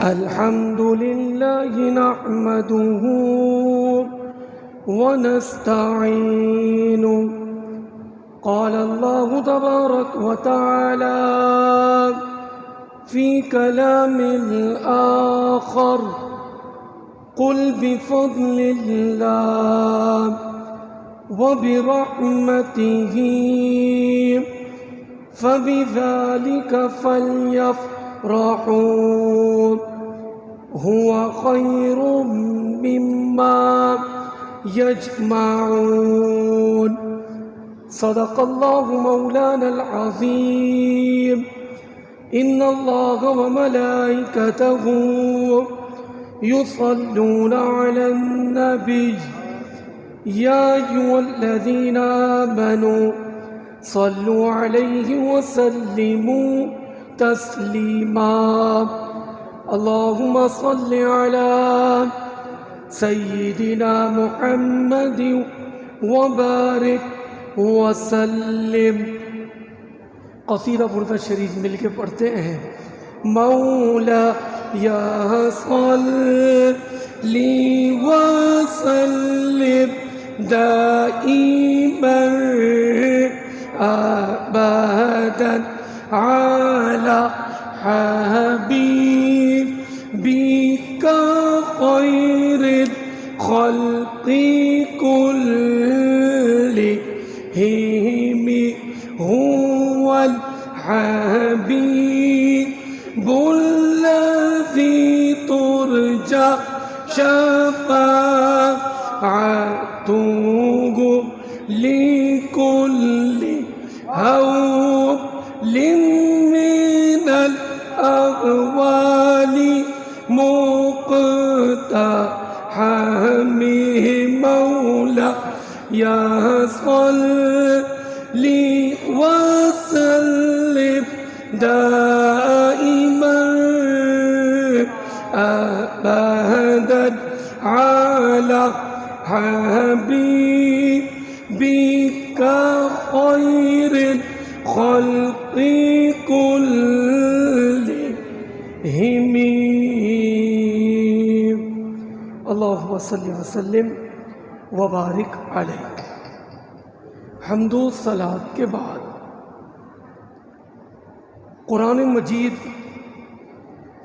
الحمد لله نحمده ونستعينه. قال الله تبارك وتعالى في كلام الآخر: قل بفضل الله وبرحمته فبذلك فليفرحوا هو خير مما يجمعون. صدق الله مولانا العظيم. إن الله وملائكته يصلون على النبي يا أيها الذين آمنوا صلوا عليه وسلموا تسليما. اللهم صل على سيدنا محمد وبارك وسلم. قصیدہ برد شریف مل کے پڑھتے ہیں. مولا یا صلی وسلم دائما ابدا على حبيبك خير الخلق كلهم. هو الحبيب الذي ترجى شفاعته لكل هول من الأهوال مقتحم. مولا يا صلي وسلم دائما أبدا على حبيبك خير الخلق كلهم. اللهم صل وسلم وبارک علیہ. حمد و صلات کے بعد قرآن مجید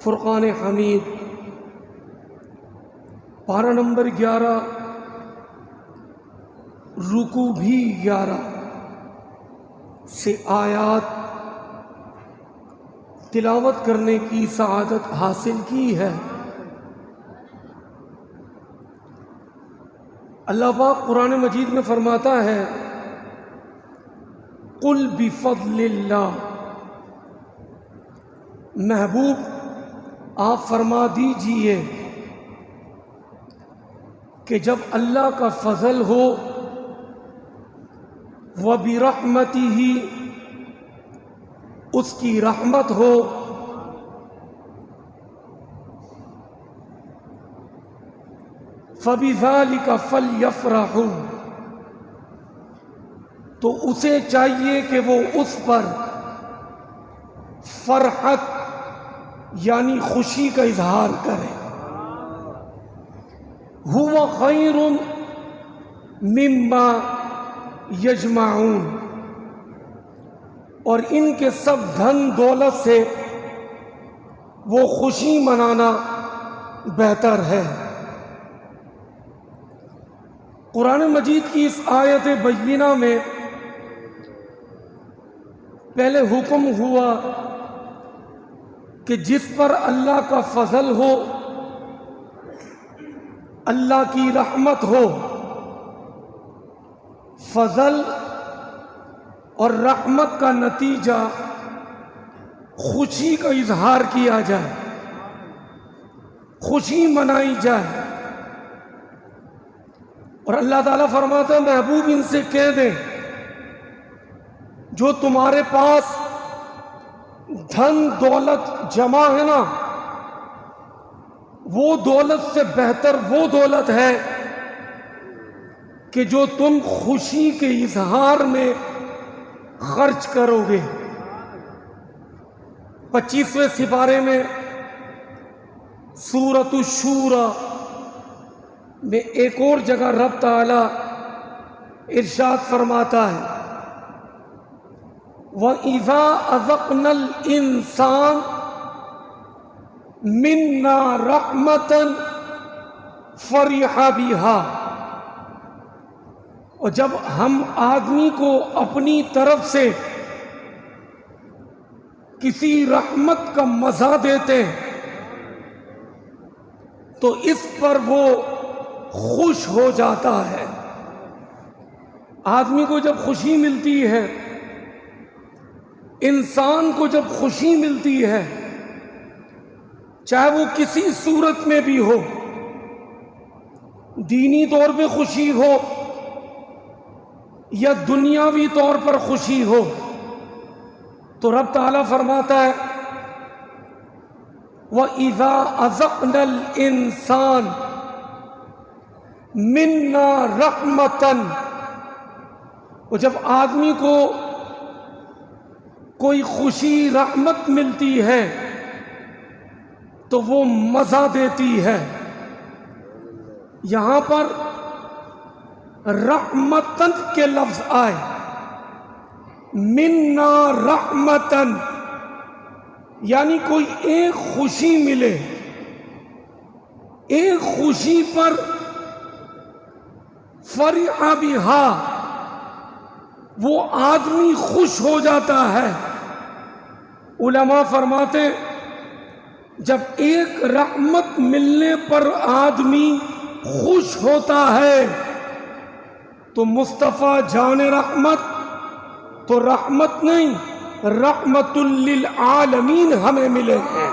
فرقان حمید پارہ نمبر 11 رکوع بھی 11 سے آیات تلاوت کرنے کی سعادت حاصل کی ہے. اللہ پاک قرآن مجید میں فرماتا ہے: قل بفضل اللہ. محبوب آپ فرما دیجئے کہ جب اللہ کا فضل ہو، وبرحمتہ اس کی رحمت ہو، فَبِذَلِكَ فَلْيَفْرَحُوا تو اسے چاہیے کہ وہ اس پر فرحت یعنی خوشی کا اظہار کرے. هُوَ خَيْرٌ مِّمَّا يَجْمَعُونَ اور ان کے سب دھن دولت سے وہ خوشی منانا بہتر ہے. قرآن مجید کی اس آیت بینہ میں پہلے حکم ہوا کہ جس پر اللہ کا فضل ہو، اللہ کی رحمت ہو، فضل اور رحمت کا نتیجہ خوشی کا اظہار کیا جائے، خوشی منائی جائے. اور اللہ تعالیٰ فرماتا ہے محبوب ان سے کہہ دیں جو تمہارے پاس دھن دولت جمع ہے نا، وہ دولت سے بہتر وہ دولت ہے کہ جو تم خوشی کے اظہار میں خرچ کرو گے. 25ویں سپارے میں سورۃ الشورى میں ایک اور جگہ رب تعالی ارشاد فرماتا ہے وَإِذَا أَذَقْنَا الْإِنسَانَ مِنَّا رَحْمَةً فَرِحَ بِهَا، اور جب ہم آدمی کو اپنی طرف سے کسی رحمت کا مزہ دیتے ہیں تو اس پر وہ خوش ہو جاتا ہے۔ آدمی کو جب خوشی ملتی ہے، انسان کو جب خوشی ملتی ہے، چاہے وہ کسی صورت میں بھی ہو، دینی طور پہ خوشی ہو یا دنیاوی طور پر خوشی ہو، تو رب تعالیٰ فرماتا ہے وَإِذَا أَذَقْنَا الْإِنسَانَ مِنَّا رَحْمَةً، اور جب آدمی کو کوئی خوشی رحمت ملتی ہے تو وہ مزہ دیتی ہے۔ یہاں پر رحمتن کے لفظ آئے، منا رحمتن، یعنی کوئی ایک خوشی ملے، ایک خوشی پر فرح بہا، وہ آدمی خوش ہو جاتا ہے۔ علماء فرماتے جب ایک رحمت ملنے پر آدمی خوش ہوتا ہے تو مصطفیٰ جان رحمت تو رحمت نہیں، رحمت للعالمین ہمیں ملے ہیں،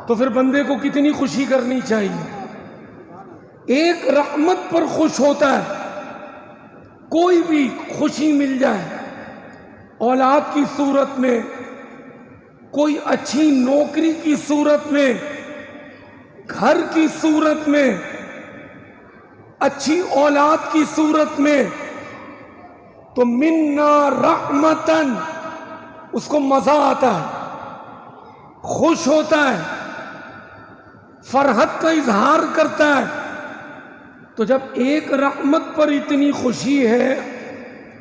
تو پھر بندے کو کتنی خوشی کرنی چاہیے۔ ایک رحمت پر خوش ہوتا ہے، کوئی بھی خوشی مل جائے، اولاد کی صورت میں، کوئی اچھی نوکری کی صورت میں، گھر کی صورت میں، اچھی اولاد کی صورت میں، تو منا رحمتن، اس کو مزہ آتا ہے، خوش ہوتا ہے، فرحت کا اظہار کرتا ہے۔ تو جب ایک رحمت پر اتنی خوشی ہے،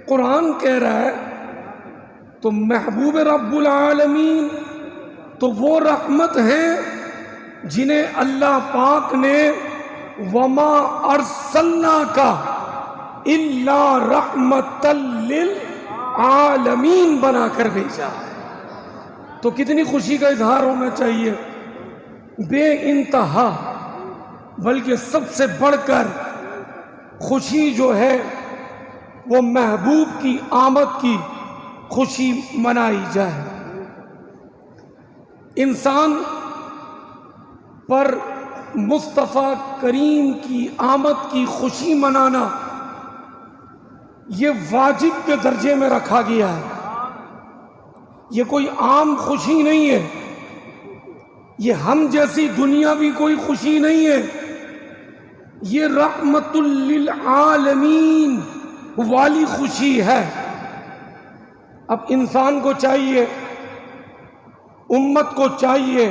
قرآن کہہ رہا ہے، تو محبوب رب العالمین تو وہ رحمت ہیں جنہیں اللہ پاک نے وما ارسلناک الا رحمۃ للعالمین بنا کر بھیجا ہے۔ تو کتنی خوشی کا اظہار ہونا چاہیے، بے انتہا، بلکہ سب سے بڑھ کر خوشی جو ہے وہ محبوب کی آمد کی خوشی منائی جائے۔ انسان پر مصطفیٰ کریم کی آمد کی خوشی منانا یہ واجب کے درجے میں رکھا گیا ہے، یہ کوئی عام خوشی نہیں ہے، یہ ہم جیسی دنیاوی کوئی خوشی نہیں ہے، یہ رحمت للعالمین والی خوشی ہے۔ اب انسان کو چاہیے، امت کو چاہیے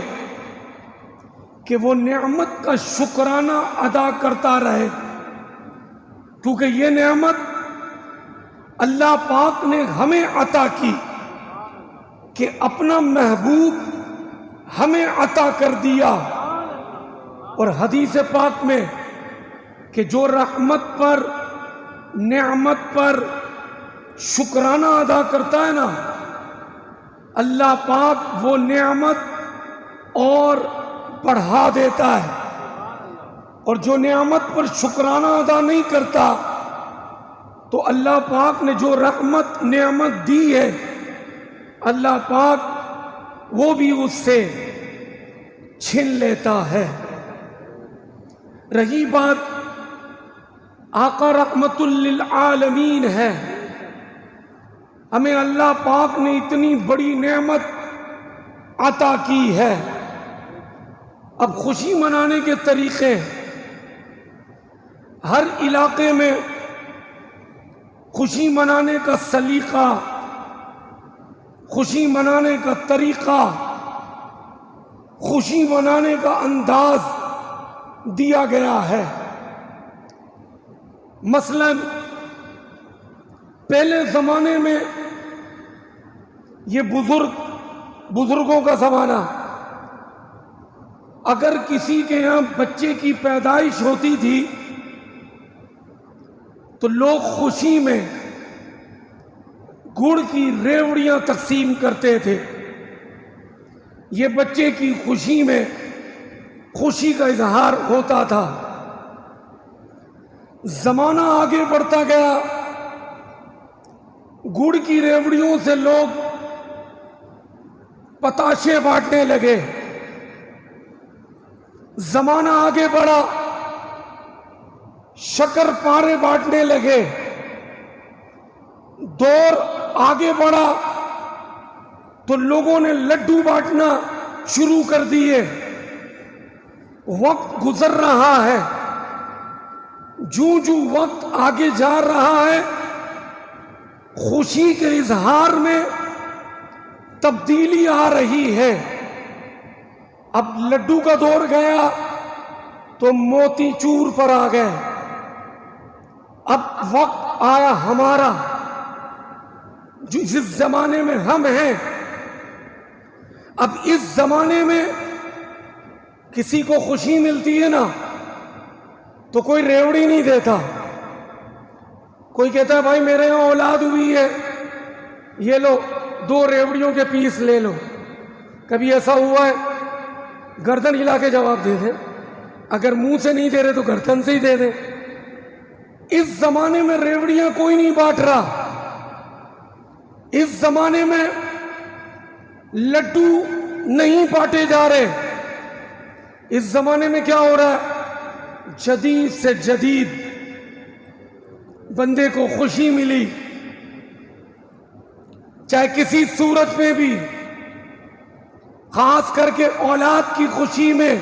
کہ وہ نعمت کا شکرانہ ادا کرتا رہے، کیونکہ یہ نعمت اللہ پاک نے ہمیں عطا کی کہ اپنا محبوب ہمیں عطا کر دیا۔ اور حدیث پاک میں کہ جو رحمت پر، نعمت پر شکرانہ ادا کرتا ہے نا، اللہ پاک وہ نعمت اور بڑھا دیتا ہے، اور جو نعمت پر شکرانہ ادا نہیں کرتا تو اللہ پاک نے جو رحمت نعمت دی ہے، اللہ پاک وہ بھی اس سے چھین لیتا ہے۔ رہی بات آقا رحمت للعالمین ہے، ہمیں اللہ پاک نے اتنی بڑی نعمت عطا کی ہے۔ اب خوشی منانے کے طریقے، ہر علاقے میں خوشی منانے کا سلیقہ، خوشی منانے کا طریقہ خوشی منانے کا انداز دیا گیا ہے۔ مثلا پہلے زمانے میں یہ بزرگوں کا زمانہ، اگر کسی کے یہاں بچے کی پیدائش ہوتی تھی تو لوگ خوشی میں گڑ کی ریوڑیاں تقسیم کرتے تھے۔ یہ بچے کی خوشی میں خوشی کا اظہار ہوتا تھا۔ زمانہ آگے بڑھتا گیا، گڑ کی ریوڑیوں سے لوگ پتاشے بانٹنے لگے۔ زمانہ آگے بڑھا، شکر پارے بانٹنے لگے۔ دور آگے بڑھا تو لوگوں نے لڈو بانٹنا شروع کر دیے۔ وقت گزر رہا ہے، جوں وقت آگے جا رہا ہے، خوشی کے اظہار میں تبدیلی آ رہی ہے۔ اب لڈو کا دور گیا تو موتی چور پر آ گئے۔ اب وقت آیا ہمارا، جس زمانے میں ہم ہیں۔ اب اس زمانے میں کسی کو خوشی ملتی ہے نا تو کوئی ریوڑی نہیں دیتا۔ کوئی کہتا ہے بھائی میرے یہاں اولاد ہوئی ہے، یہ لو 2 ریوڑیوں کے پیس لے لو۔ کبھی ایسا ہوا ہے گردن ہلا کے جواب دے دیں، اگر منہ سے نہیں دے رہے تو گردن سے ہی دے دیں۔ اس زمانے میں ریوڑیاں کوئی نہیں بانٹ رہا۔ اس زمانے میں لڈو نہیں بانٹے جا رہے۔ اس زمانے میں کیا ہو رہا ہے؟ جدید سے جدید بندے کو خوشی ملی، چاہے کسی صورت میں بھی، خاص کر کے اولاد کی خوشی میں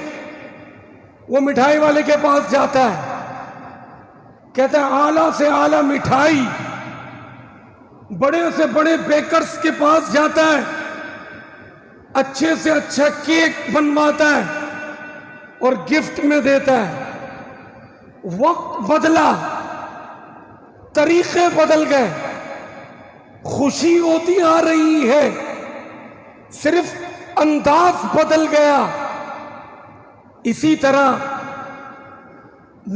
وہ مٹھائی والے کے پاس جاتا ہے، کہتا ہے اعلیٰ سے اعلیٰ مٹھائی، بڑے سے بڑے بیکرز کے پاس جاتا ہے، اچھے سے اچھا کیک بنواتا ہے اور گفٹ میں دیتا ہے۔ وقت بدلا، طریقے بدل گئے، خوشی ہوتی آ رہی ہے، صرف انداز بدل گیا۔ اسی طرح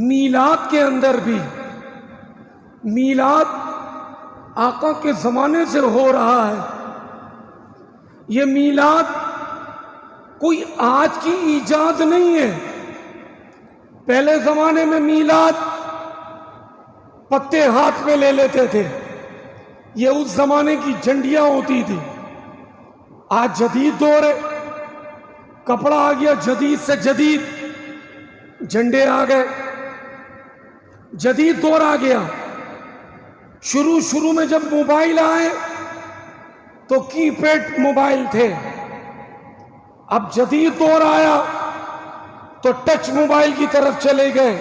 میلاد کے اندر بھی، میلاد آقا کے زمانے سے ہو رہا ہے۔ یہ میلاد کوئی آج کی ایجاد نہیں ہے۔ پہلے زمانے میں میلاد پتے ہاتھ میں لے لیتے تھے، یہ اس زمانے کی جھنڈیاں ہوتی تھی۔ آج جدید دور ہے، کپڑا آ گیا، جدید سے جدید جھنڈے آ گئے، جدید دور آ گیا۔ شروع میں جب موبائل آئے تو کی پیڈ موبائل تھے، اب جدید دور آیا تو ٹچ موبائل کی طرف چلے گئے۔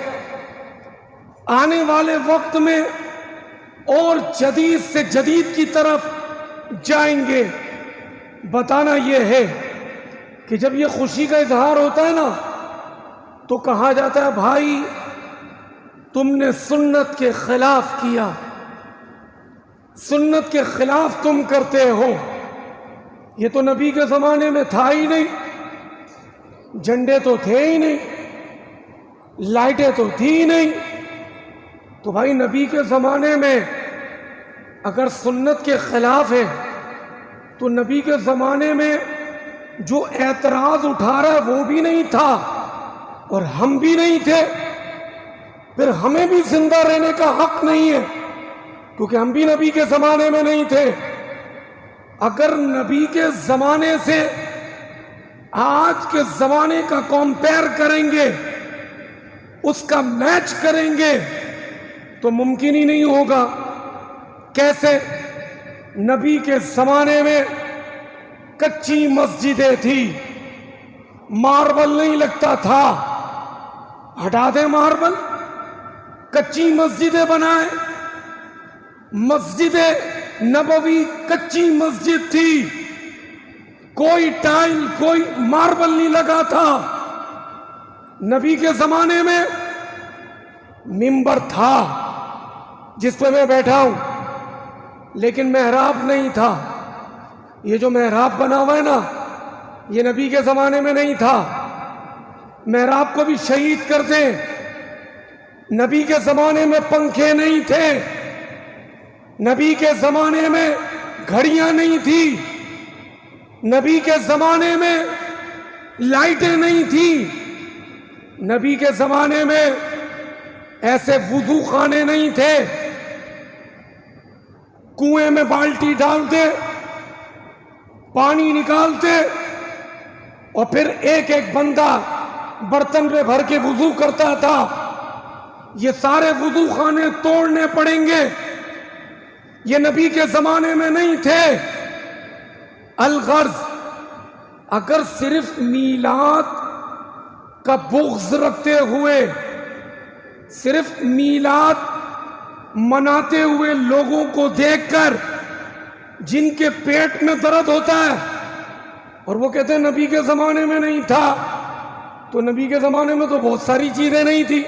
آنے والے وقت میں اور جدید سے جدید کی طرف جائیں گے۔ بتانا یہ ہے کہ جب یہ خوشی کا اظہار ہوتا ہے نا تو کہا جاتا ہے بھائی تم نے سنت کے خلاف کیا، سنت کے خلاف تم کرتے ہو۔ یہ تو نبی کے زمانے میں تھا ہی نہیں، جھنڈے تو تھے ہی نہیں، لائٹیں تو تھی ہی نہیں، تو بھائی نبی کے زمانے میں اگر سنت کے خلاف ہے تو نبی کے زمانے میں جو اعتراض اٹھا رہا ہے وہ بھی نہیں تھا اور ہم بھی نہیں تھے، پھر ہمیں بھی زندہ رہنے کا حق نہیں ہے کیونکہ ہم بھی نبی کے زمانے میں نہیں تھے۔ اگر نبی کے زمانے سے آج کے زمانے کا کمپیئر کریں گے، اس کا میچ کریں گے تو ممکن ہی نہیں ہوگا۔ کیسے؟ نبی کے زمانے میں کچی مسجدیں تھی، ماربل نہیں لگتا تھا، ہٹا دیں ماربل، کچی مسجدیں بنائیں۔ مسجد نبوی کچی مسجد تھی، کوئی ٹائل کوئی ماربل نہیں لگا تھا. نبی کے زمانے میں ممبر تھا جس پہ میں بیٹھا ہوں, لیکن محراب نہیں تھا. یہ جو محراب بنا ہوا ہے نا, یہ نبی کے زمانے میں نہیں تھا. محراب کو بھی شہید کر دیں. نبی کے زمانے میں پنکھے نہیں تھے, نبی کے زمانے میں گھڑیاں نہیں تھی, نبی کے زمانے میں لائٹیں نہیں تھی, نبی کے زمانے میں ایسے وضو خانے نہیں تھے. کنویں میں بالٹی ڈالتے, پانی نکالتے, اور پھر ایک ایک بندہ برتن پہ بھر کے وضو کرتا تھا. یہ سارے وضو خانے توڑنے پڑیں گے, یہ نبی کے زمانے میں نہیں تھے. الغرض, اگر صرف میلاد کا بغض رکھتے ہوئے, صرف میلاد مناتے ہوئے لوگوں کو دیکھ کر جن کے پیٹ میں درد ہوتا ہے اور وہ کہتے ہیں نبی کے زمانے میں نہیں تھا, تو نبی کے زمانے میں تو بہت ساری چیزیں نہیں تھی,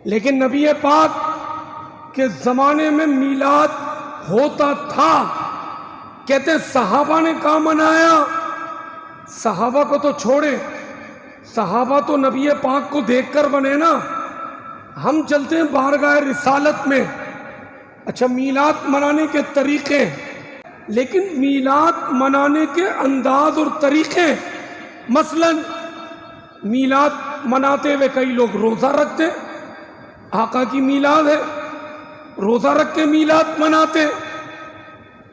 لیکن نبی پاک کے زمانے میں میلاد ہوتا تھا. کہتے ہیں صحابہ نے کہاں منایا؟ صحابہ کو تو چھوڑے, صحابہ تو نبی پاک کو دیکھ کر بنے نا. ہم چلتے ہیں بارگاہ رسالت میں. اچھا, میلاد منانے کے طریقے, لیکن میلاد منانے کے انداز اور طریقے, مثلا میلاد مناتے ہوئے کئی لوگ روزہ رکھتے, آقا کی میلاد ہے, روزہ رکھ کے میلاد مناتے.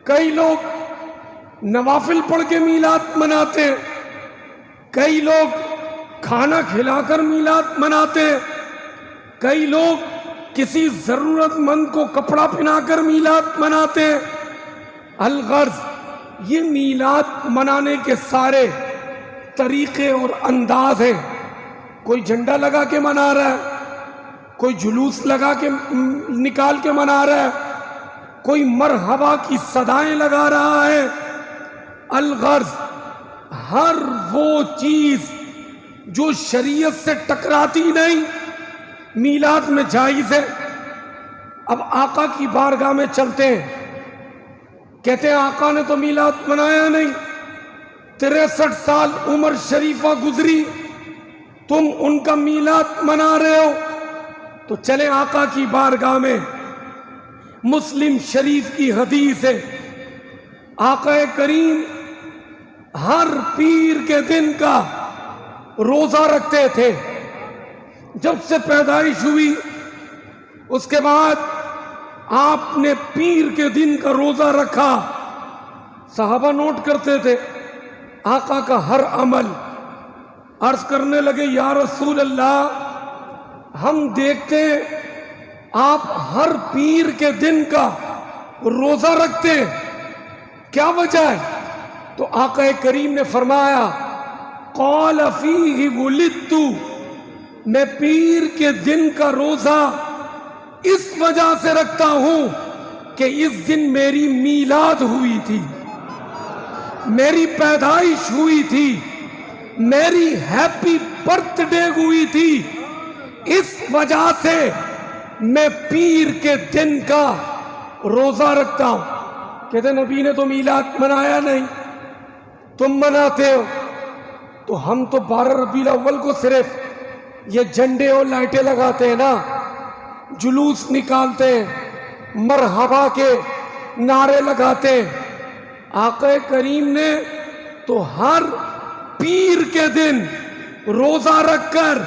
کئی لوگ نوافل پڑھ کے میلاد مناتے, کئی لوگ کھانا کھلا کر میلاد مناتے, کئی لوگ کسی ضرورت مند کو کپڑا پہنا کر میلاد مناتے. الغرض, یہ میلاد منانے کے سارے طریقے اور انداز ہیں. کوئی جھنڈا لگا کے منا رہا ہے, کوئی جلوس لگا کے نکال کے منا رہا ہے, کوئی مرحبا کی صدائیں لگا رہا ہے. الغرض, ہر وہ چیز جو شریعت سے ٹکراتی نہیں میلاد میں جائز ہے. اب آقا کی بارگاہ میں چلتے ہیں, کہتے ہیں آقا نے تو میلاد منایا نہیں, 63 سال عمر شریفہ گزری, تم ان کا میلاد منا رہے ہو. تو چلے آقا کی بارگاہ میں. مسلم شریف کی حدیث ہے, آقا کریم ہر پیر کے دن کا روزہ رکھتے تھے. جب سے پیدائش ہوئی اس کے بعد آپ نے پیر کے دن کا روزہ رکھا. صحابہ نوٹ کرتے تھے آقا کا ہر عمل. عرض کرنے لگے یا رسول اللہ, ہم دیکھتے آپ ہر پیر کے دن کا روزہ رکھتے, کیا وجہ ہے؟ تو آقا کریم نے فرمایا قال فیہ ولدت, میں پیر کے دن کا روزہ اس وجہ سے رکھتا ہوں کہ اس دن میری میلاد ہوئی تھی, میری پیدائش ہوئی تھی, میری ہیپی برتھ ڈے ہوئی تھی. اس وجہ سے میں پیر کے دن کا روزہ رکھتا ہوں. کہتے نبی نے تو میلاد منایا نہیں, تم مناتے ہو. تو ہم تو 12 ربیع الاول کو صرف یہ جھنڈے اور لائٹیں لگاتے ہیں نا, جلوس نکالتے ہیں, مرحبا کے نعرے لگاتے ہیں. آقا کریم نے تو ہر پیر کے دن روزہ رکھ کر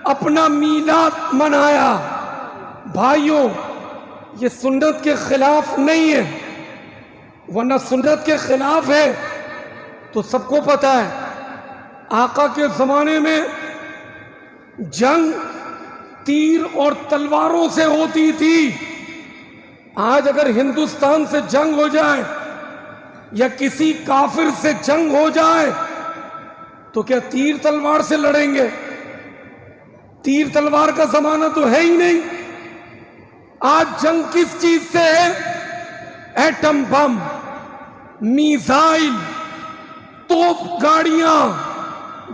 اپنا میلاد منایا. بھائیوں, یہ سنت کے خلاف نہیں ہے, ورنہ سنت کے خلاف ہے تو سب کو پتا ہے. آقا کے زمانے میں جنگ تیر اور تلواروں سے ہوتی تھی. آج اگر ہندوستان سے جنگ ہو جائے یا کسی کافر سے جنگ ہو جائے تو کیا تیر تلوار سے لڑیں گے؟ تیر تلوار کا زمانہ تو ہے ہی نہیں. آج جنگ کس چیز سے ہے؟ ایٹم بم, میزائل, توپ گاڑیاں،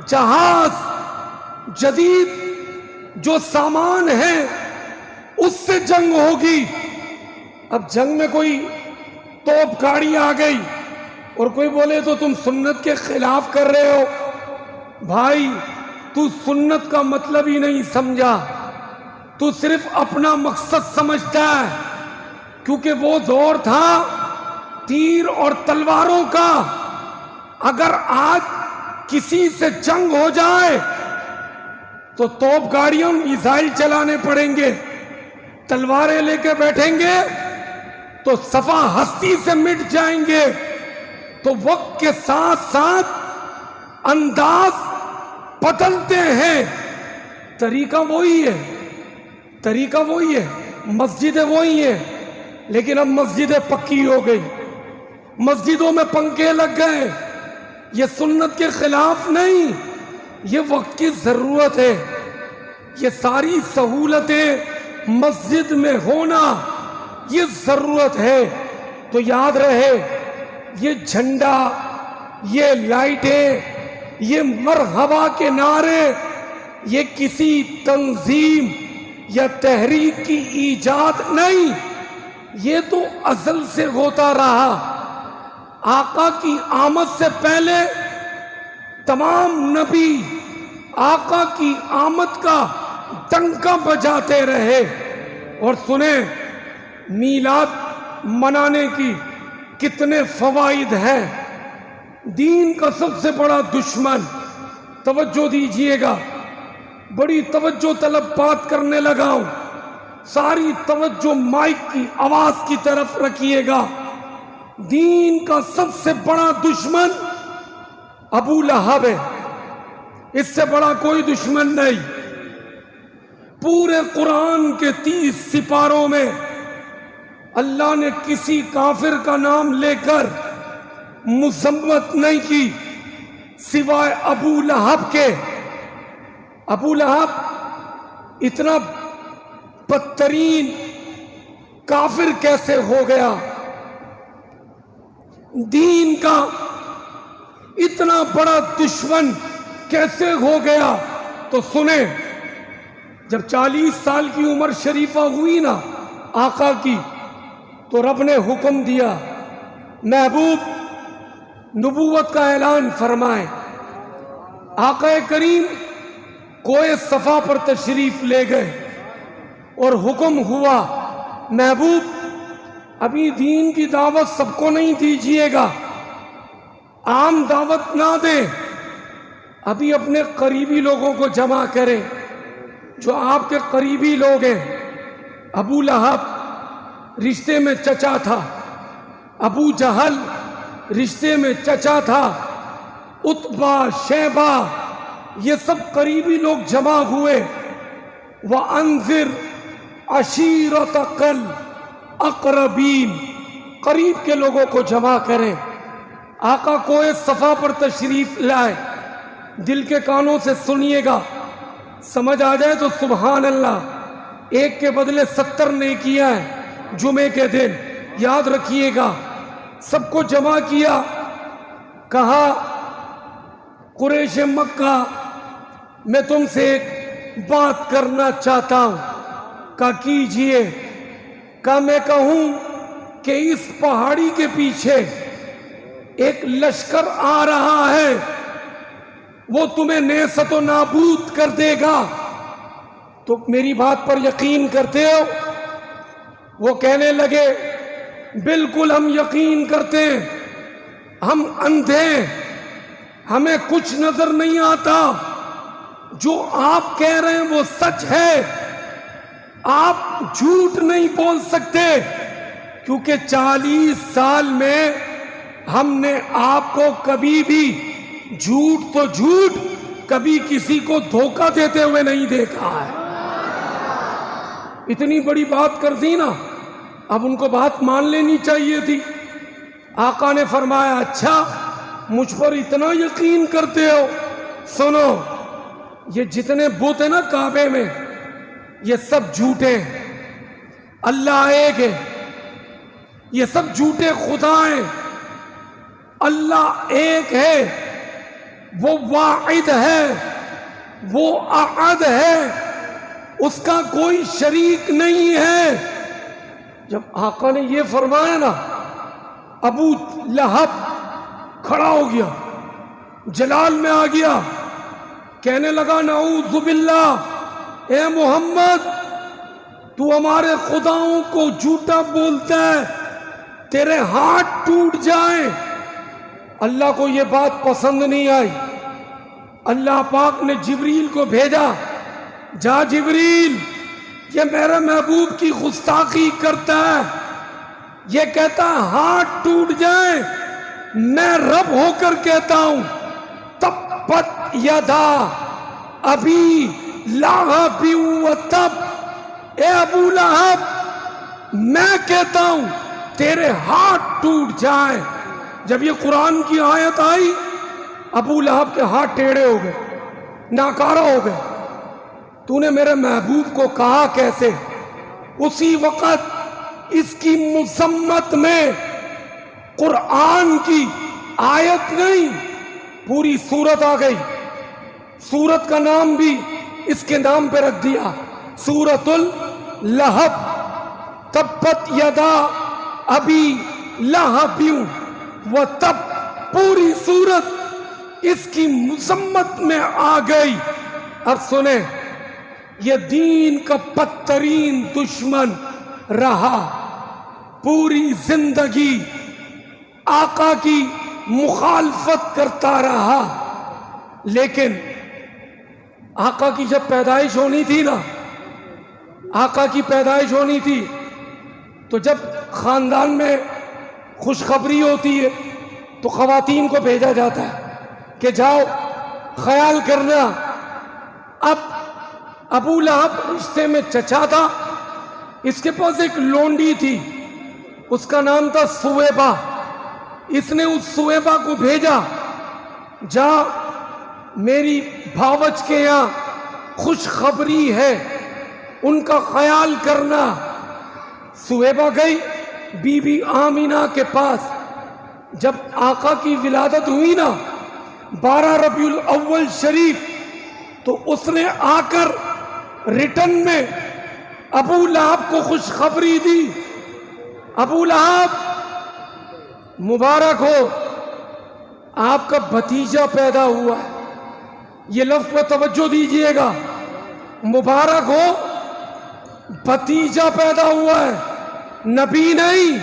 جہاز، جدید جو سامان ہے اس سے جنگ ہوگی۔ اب جنگ میں کوئی توپ گاڑی آ گئی اور کوئی بولے تو تم سنت کے خلاف کر رہے ہو، بھائی تو سنت کا مطلب ہی نہیں سمجھا، تو صرف اپنا مقصد سمجھتا ہے، کیونکہ وہ دور تھا تیر اور تلواروں کا۔ اگر آج کسی سے جنگ ہو جائے تو توپ گاڑیوں میزائل چلانے پڑیں گے، تلواریں لے کے بیٹھیں گے تو صفا ہستی سے مٹ جائیں گے۔ تو وقت کے ساتھ ساتھ انداز بدلتے ہیں، طریقہ وہی ہے، طریقہ وہی ہے، مسجدیں وہی ہیں، لیکن اب مسجدیں پکی ہو گئی، مسجدوں میں پنکھے لگ گئے۔ یہ سنت کے خلاف نہیں، یہ وقت کی ضرورت ہے۔ یہ ساری سہولتیں مسجد میں ہونا یہ ضرورت ہے۔ تو یاد رہے، یہ جھنڈا، یہ لائٹیں، یہ مرحبا کے نعرے، یہ کسی تنظیم یا تحریک کی ایجاد نہیں، یہ تو ازل سے ہوتا رہا۔ آقا کی آمد سے پہلے تمام نبی آقا کی آمد کا ڈنکا بجاتے رہے۔ اور سنیں، میلاد منانے کی کتنے فوائد ہیں۔ دین کا سب سے بڑا دشمن، توجہ دیجئے گا، بڑی توجہ طلب بات کرنے لگا ہوں، ساری توجہ مائک کی آواز کی طرف رکھیے گا۔ دین کا سب سے بڑا دشمن ابو لہب ہے، اس سے بڑا کوئی دشمن نہیں۔ پورے قرآن کے 30 سپاروں میں اللہ نے کسی کافر کا نام لے کر مذمت نہیں کی سوائے ابو لہب کے۔ ابو لہب اتنا بدترین کافر کیسے ہو گیا، دین کا اتنا بڑا دشمن کیسے ہو گیا؟ تو سنیں، جب 40 سال کی عمر شریفہ ہوئی نا آقا کی، تو رب نے حکم دیا، محبوب نبوت کا اعلان فرمائے۔ آقا کریم کوہ صفا پر تشریف لے گئے اور حکم ہوا، محبوب ابھی دین کی دعوت سب کو نہیں دیجیے گا، عام دعوت نہ دیں، ابھی اپنے قریبی لوگوں کو جمع کریں، جو آپ کے قریبی لوگ ہیں۔ ابو لہب رشتے میں چچا تھا، ابو جہل رشتے میں چچا تھا، عتبہ، شیبہ، یہ سب قریبی لوگ جمع ہوئے۔ وَأَنذِرْ عَشِيرَتَكَ الْأَقْرَبِينَ، قریب کے لوگوں کو جمع کریں۔ آقا کوہ صفا پر تشریف لائے، دل کے کانوں سے سنیے گا، سمجھ آ جائے تو سبحان اللہ، ایک کے بدلے 70 نیکیاں ہیں جمعے کے دن، یاد رکھیے گا۔ سب کو جمع کیا، کہا قریش مکہ میں تم سے ایک بات کرنا چاہتا ہوں۔ کہا کیجئے۔ کہا میں کہوں کہ اس پہاڑی کے پیچھے ایک لشکر آ رہا ہے، وہ تمہیں نیست و نابود کر دے گا، تو میری بات پر یقین کرتے ہو؟ وہ کہنے لگے بالکل ہم یقین کرتے ہیں، ہم اندھے، ہمیں کچھ نظر نہیں آتا، جو آپ کہہ رہے ہیں وہ سچ ہے، آپ جھوٹ نہیں بول سکتے، کیونکہ 40 سال میں ہم نے آپ کو کبھی بھی جھوٹ تو جھوٹ، کبھی کسی کو دھوکہ دیتے ہوئے نہیں دیکھا ہے۔ اتنی بڑی بات کر دی نا، اب ان کو بات مان لینی چاہیے تھی۔ آقا نے فرمایا اچھا مجھ پر اتنا یقین کرتے ہو، سنو، یہ جتنے بت ہیں نا کعبے میں، یہ سب جھوٹے ہیں، اللہ ایک ہے، یہ سب جھوٹے خدا ہیں، اللہ ایک ہے، وہ واحد ہے، وہ احد ہے، اس کا کوئی شریک نہیں ہے۔ جب آقا نے یہ فرمایا نا، ابو لہب کھڑا ہو گیا، جلال میں آ گیا، کہنے لگا نعوذ باللہ، اے محمد تو ہمارے خداؤں کو جھوٹا بولتا ہے، تیرے ہاتھ ٹوٹ جائیں۔ اللہ کو یہ بات پسند نہیں آئی، اللہ پاک نے جبریل کو بھیجا، جا جبریل، یہ میرے محبوب کی گستاخی کرتا ہے، یہ کہتا ہے ہاتھ ٹوٹ جائیں، میں رب ہو کر کہتا ہوں تبت یدا ابی لہب وتب، اے ابو لہب میں کہتا ہوں تیرے ہاتھ ٹوٹ جائیں۔ جب یہ قرآن کی آیت آئی، ابو لہب کے ہاتھ ٹیڑھے ہو گئے، ناکارہ ہو گئے، تو نے میرے محبوب کو کہا کیسے؟ اسی وقت اس کی مذمت میں قرآن کی آیت نہیں، پوری سورت آ گئی۔ سورت کا نام بھی اس کے نام پہ رکھ دیا، سورۃ اللہب، تبت یدا ابی لہب وتب، پوری سورت اس کی مذمت میں آ گئی۔ اب سنیں، یہ دین کا بدترین دشمن رہا، پوری زندگی آقا کی مخالفت کرتا رہا، لیکن آقا کی جب پیدائش ہونی تھی نا، آقا کی پیدائش ہونی تھی تو جب خاندان میں خوشخبری ہوتی ہے تو خواتین کو بھیجا جاتا ہے کہ جاؤ خیال کرنا۔ اب ابو لہب رشتے میں چچا تھا، اس کے پاس ایک لونڈی تھی، اس کا نام تھا سویبہ۔ اس نے اس سویبہ کو بھیجا، جا میری بھاوج کے یہاں خوشخبری ہے، ان کا خیال کرنا۔ سویبہ گئی بی بی آمینہ کے پاس۔ جب آقا کی ولادت ہوئی نا 12 ربیع الاول شریف، تو اس نے آ کر ریٹن میں ابو لہب کو خوشخبری دی، ابو لہب مبارک ہو، آپ کا بھتیجا پیدا ہوا ہے۔ یہ لفظ پر توجہ دیجئے گا، مبارک ہو، بھتیجا پیدا ہوا ہے، نبی نہیں،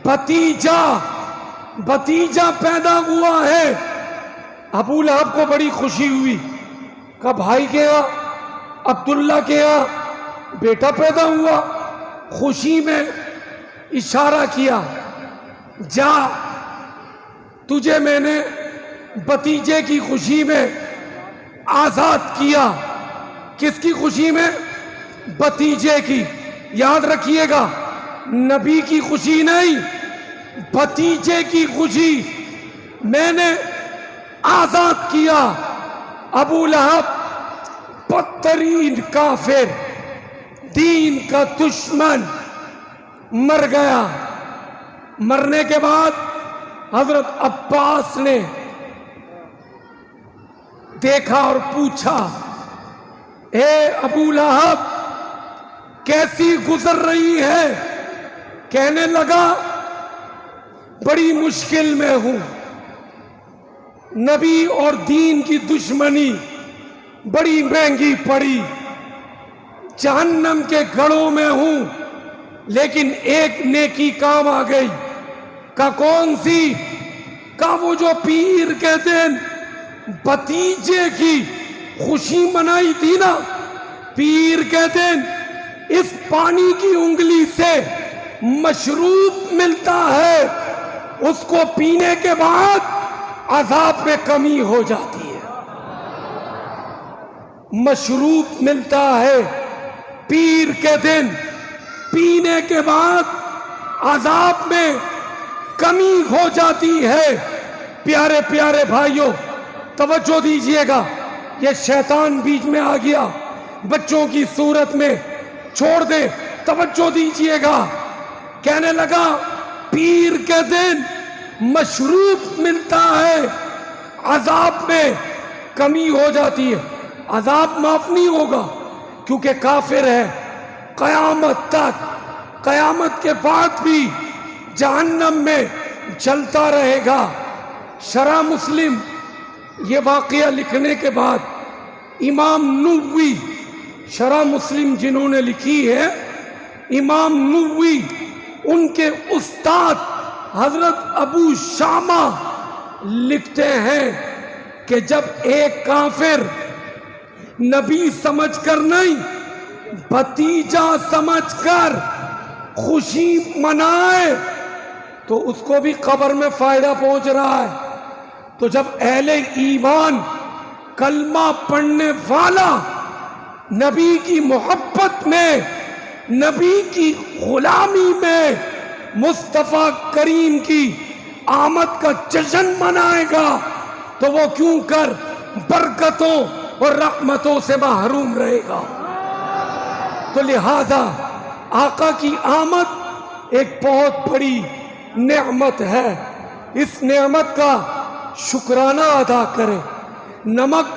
بھتیجا، بھتیجا پیدا ہوا ہے۔ ابو لہب کو بڑی خوشی ہوئی، کہ بھائی کے یہاں عبداللہ کے یہاں بیٹا پیدا ہوا۔ خوشی میں اشارہ کیا، جا تجھے میں نے بھتیجے کی خوشی میں آزاد کیا۔ کس کی خوشی میں؟ بھتیجے کی۔ یاد رکھیے گا، نبی کی خوشی نہیں، بھتیجے کی خوشی میں نے آزاد کیا۔ ابو لہب بدترین کافر، دین کا دشمن، مر گیا۔ مرنے کے بعد حضرت عباس نے دیکھا اور پوچھا، اے ابو لہب کیسی گزر رہی ہے؟ کہنے لگا بڑی مشکل میں ہوں، نبی اور دین کی دشمنی بڑی مہنگی پڑی، جہنم کے گڑھوں میں ہوں، لیکن ایک نیکی کام آ گئی۔ کا کون سی؟ کا وہ جو پیر کے دن بھتیجے کی خوشی منائی تھی نا، پیر کے دن اس پانی کی انگلی سے مشروب ملتا ہے، اس کو پینے کے بعد عذاب میں کمی ہو جاتی ہے۔ مشروب ملتا ہے پیر کے دن، پینے کے بعد عذاب میں کمی ہو جاتی ہے۔ پیارے پیارے بھائیوں توجہ دیجئے گا، یہ شیطان بیچ میں آ گیا بچوں کی صورت میں، چھوڑ دے، توجہ دیجئے گا۔ کہنے لگا پیر کے دن مشروب ملتا ہے، عذاب میں کمی ہو جاتی ہے. عذاب معاف نہیں ہوگا کیونکہ کافر ہے. قیامت تک، قیامت کے بعد بھی جہنم میں جلتا رہے گا. شرح مسلم یہ واقعہ لکھنے کے بعد امام نووی، شرح مسلم جنہوں نے لکھی ہے، امام نووی ان کے استاد حضرت ابو شامہ لکھتے ہیں کہ جب ایک کافر نبی سمجھ کر نہیں بھتیجا سمجھ کر خوشی منائے تو اس کو بھی قبر میں فائدہ پہنچ رہا ہے. تو جب اہل ایمان کلمہ پڑھنے والا نبی کی محبت میں، نبی کی غلامی میں مصطفیٰ کریم کی آمد کا جشن منائے گا تو وہ کیوں کر برکتوں اور رحمتوں سے محروم رہے گا. تو لہذا آقا کی آمد ایک بہت بڑی نعمت ہے. اس نعمت کا شکرانہ ادا کرے، نمک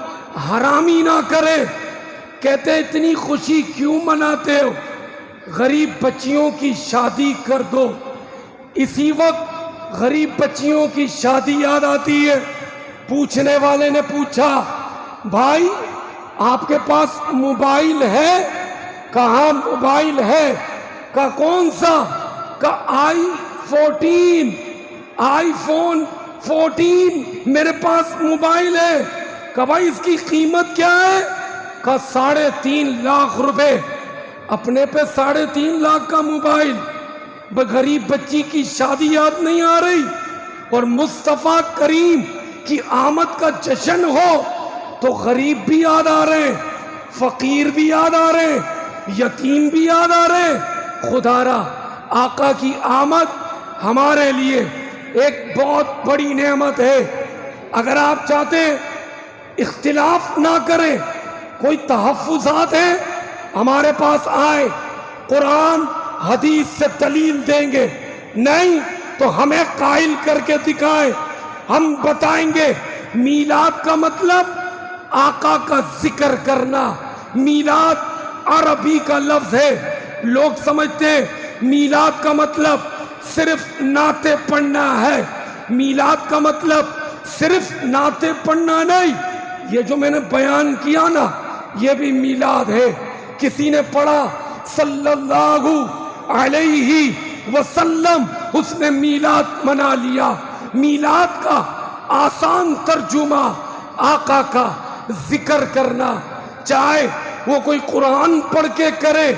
حرامی نہ کرے. کہتے اتنی خوشی کیوں مناتے ہو؟ غریب بچیوں کی شادی کر دو. اسی وقت غریب بچیوں کی شادی یاد آتی ہے. پوچھنے والے نے پوچھا بھائی آپ کے پاس موبائل ہے؟ کہاں موبائل ہے؟ کہا کون سا؟ کہا آئی فون 14 میرے پاس موبائل ہے. کہا بھائی اس کی قیمت کیا ہے؟ کہا 3.5 لاکھ روپے. اپنے پہ 3.5 لاکھ کا موبائل، غریب بچی کی شادی یاد نہیں آ رہی؟ اور مصطفیٰ کریم کی آمد کا جشن ہو تو غریب بھی یاد آ رہے ہیں، فقیر بھی یاد آ رہے ہیں، یتیم بھی یاد آ رہے ہیں. خدا را آقا کی آمد ہمارے لیے ایک بہت بڑی نعمت ہے. اگر آپ چاہتے ہیں اختلاف نہ کریں، کوئی تحفظات ہیں ہمارے پاس آئے، قرآن حدیث سے دلیل دیں گے. نہیں تو ہمیں قائل کر کے دکھائیں، ہم بتائیں گے میلاد کا مطلب آقا کا ذکر کرنا. میلاد عربی کا لفظ ہے. لوگ سمجھتے ہیں میلاد کا مطلب صرف نعتیں پڑھنا ہے. میلاد کا مطلب صرف نعتیں پڑھنا نہیں. یہ جو میں نے بیان کیا نا یہ بھی میلاد ہے. کسی نے پڑھا صلی اللہ علیہ وسلم، اس نے میلاد منا لیا. میلاد کا آسان ترجمہ آقا کا ذکر کرنا. چاہے وہ کوئی قرآن پڑھ کے کرے،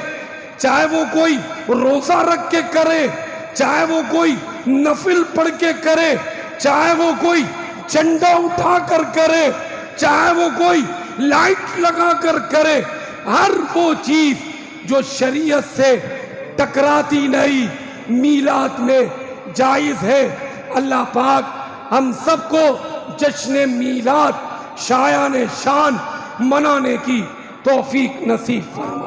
چاہے وہ کوئی روزہ رکھ کے کرے، چاہے وہ کوئی نفل پڑھ کے کرے، چاہے وہ کوئی جھنڈا اٹھا کر کرے، چاہے وہ کوئی لائٹ لگا کر کرے، ہر وہ چیز جو شریعت سے ٹکراتی نہیں میلاد میں جائز ہے. اللہ پاک ہم سب کو جشن میلاد شایان شان منانے کی توفیق نصیب فرمائے.